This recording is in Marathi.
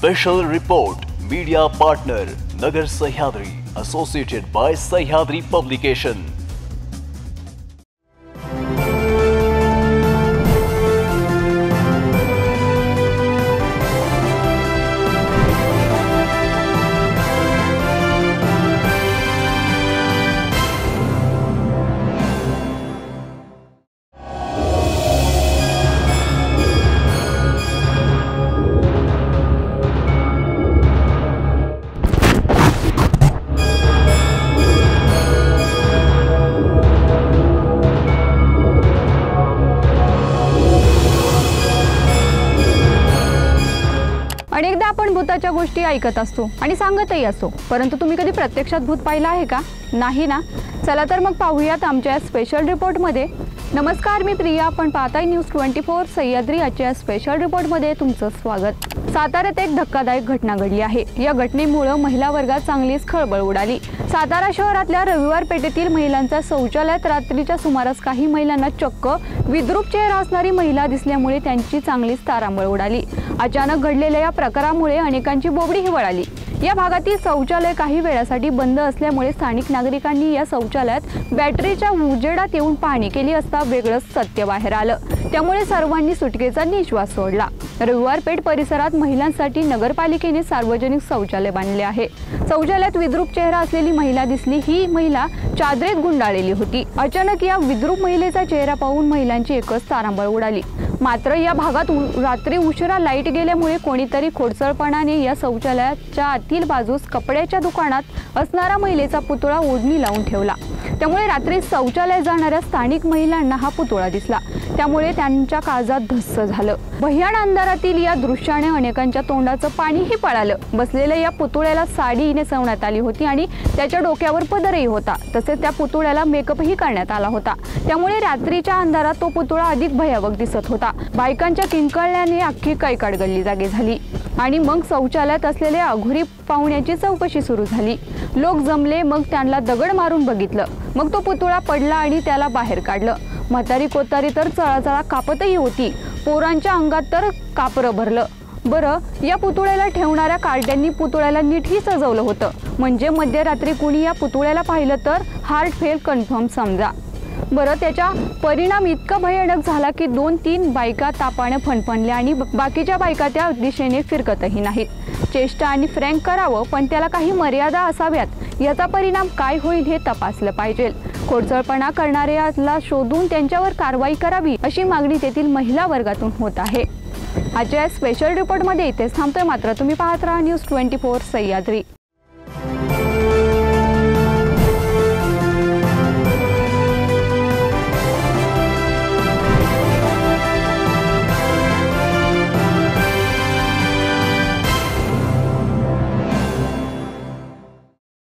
Special report, media partner Nagar Sahyadri, associated by Sahyadri Publication. अनेकदा आपण भूताच्या गोष्टी ऐकत असतो आणि सांगतही असतो, परंतु तुम्ही कधी प्रत्यक्षात भूत पाहिलं आहे का? नाही ना? चला तर मग पाहूयात आमच्या स्पेशल रिपोर्टमध्ये. नमस्कार, मी प्रिया. आपण पाहताय न्यूज 24 सह्याद्री. आजच्या स्पेशल रिपोर्टमध्ये तुमचं स्वागत. साताऱ्यात एक धक्कादायक घटना घडली आहे. या घटनेमुळे महिला वर्गात चांगलीच खळबळ उडाली. सातारा शहरातल्या रविवार पेठेतील महिलांच्या शौचालयात रात्रीच्या सुमारास काही महिलांना चक्क विद्रूप चेहरा असणारी महिला दिसल्यामुळे त्यांची चांगलीच तारांबळ उडाली. अचानक घडलेल्या या प्रकारामुळे अनेकांची बोबडी हिवळाली. या भागातील शौचालय काही वेळासाठी बंद असल्यामुळे स्थानिक नागरिकांनी या शौचालयात बॅटरीच्या उजेडात येऊन पाहणी केली असता वेगळंच सत्य बाहेर आलं. त्यामुळे सर्वांनी सुटकेचा निश्वास सोडला. रविवार पेठ परिसरात महिलांसाठी नगरपालिकेने सार्वजनिक शौचालय बांधले आहे. शौचालयात विद्रूप चेहरा असलेली महिला दिसली. ही महिला चादरीत गुंडाळलेली होती. अचानक या विद्रूप महिलेचा चेहरा पाहून महिलांची एकच तारांबळ उडाली. मात्र या भागात रात्री उशिरा लाईट गेल्यामुळे कोणीतरी खोडसळपणाने या शौचालयाच्या आतील बाजूस कपड्याच्या दुकानात असणारा महिलेचा पुतळा ओढणी लावून ठेवला. त्यामुळे रात्री शौचालय जाणाऱ्या स्थानिक महिलांना हा पुतळा दिसला. त्यामुळे त्यांच्या काळजात धस्स झालं. भयान अंधारातील या दृश्याने अनेकांच्या तोंडाचं पाणीही पळालं. बसलेल्या या पुतळ्याला साडी नेसवण्यात आली होती आणि त्याच्या डोक्यावर पदरही होता. तसेच त्या पुतळ्याला मेकअपही करण्यात आला होता. त्यामुळे रात्रीच्या अंधारात तो पुतळा अधिक भयावह दिसत होता. बायकांच्या किंकाळण्याने अख्खी कैकाड गल्ली जागी झाली आणि मग शौचालयात असलेल्या अघोरी पाहुण्याची चौकशी सुरू झाली. लोक जमले. मग त्यांना दगड मारून बघितलं. मग तो पुतळा पडला आणि त्याला बाहेर काढलं. म्हातारी कोतारी तर चळाचळा कापतही होती. पोरांच्या अंगात तर कापरं भरलं. बरं, या पुतळ्याला ठेवणाऱ्या कार्ट्यांनी पुतळ्याला नीटही सजवलं होतं. म्हणजे मध्यरात्री कुणी या पुतळ्याला पाहिलं तर हार्ट फेल कन्फर्म समजा. बरं, त्याचा परिणाम इतका भयानक झाला की 2-3 बायका तापाने फणफणल्या आणि बाकीच्या बायका त्या दिशेने फिरकतही नाहीत. चेष्टा आणि फ्रँक करावं, पण त्याला काही मर्यादा असाव्यात. याचा परिणाम काय होईल हे तपासलं पाहिजे. खोडचळपणा करणाऱ्याला शोधून त्यांच्यावर कारवाई करावी अशी मागणी तेथील महिला वर्गातून होत आहे. आजच्या स्पेशल रिपोर्टमध्ये इथेच थांबतोय. मात्र तुम्ही पाहत राहा न्यूज 24 सह्याद्री.